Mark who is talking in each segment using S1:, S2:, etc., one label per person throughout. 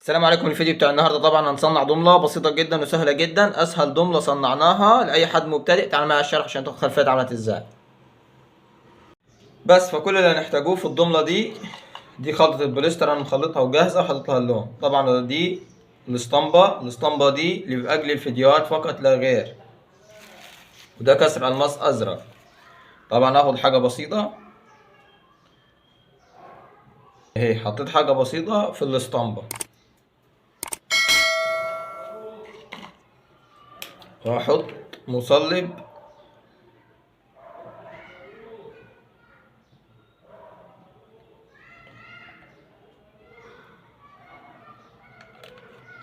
S1: السلام عليكم. الفيديو بتاع النهارده طبعا هنصنع ضمله بسيطه جدا وسهله جدا، اسهل ضمله صنعناها لاي حد مبتدئ. تعال معايا الشرح عشان تاخد خلفيه عملت ازاي. بس فكل اللي هنحتاجوه في الضمله دي خلطه البوليستر، انا مخلطها وجاهزه وحاطط لها اللون. طبعا دي الاسطمبه دي لاجل الفيديوهات فقط لا غير، وده كسر الماس ازرق. طبعا هاخد حاجه بسيطه اهي، حطيت حاجه بسيطه في الاسطمبه وهحط مصلب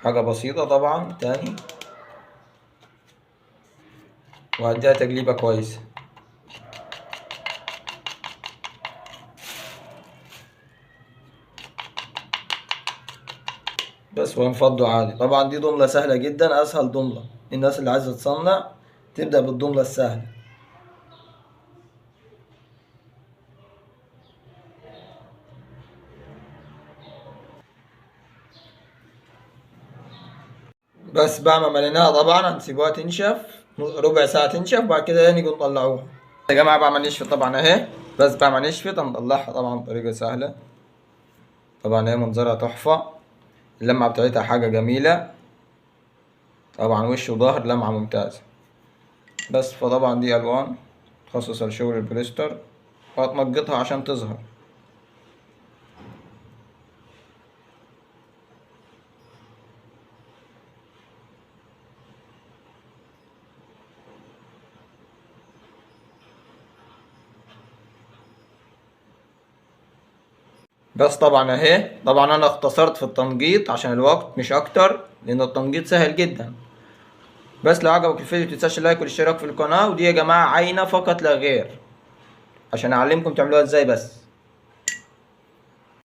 S1: حاجة بسيطة طبعا تاني، وهديها تقليبة كويسة. بس وهنفضه عادي. طبعا دي ضملة سهلة جدا، أسهل ضملة. الناس اللي عايزة تصنع تبدأ بالضملة السهلة. بس بعد ما مليناها طبعا هنسيبوها تنشف ربع ساعة تنشف، وبعد كده نيجي نطلعوها. يا جماعة بعد ما نشفت طبعا اهي، بس بعد ما نشفت هنطلعها طبعا بطريقة سهلة. طبعا هي منظرها تحفة، اللمعة بتاعتها حاجة جميلة. طبعا وش وظهر لمعة ممتازة. بس فطبعا دي ألوان مخصصة لشغل البوليستر، وهتنقطها عشان تظهر. بس طبعا اهي، طبعا انا اختصرت في التنقيط عشان الوقت مش اكتر، لان التنقيط سهل جدا. بس لو عجبك الفيديو متنساش اللايك والاشتراك في القناة. ودي يا جماعة عاينة فقط لا غير، عشان اعلمكم تعملوها ازاي بس.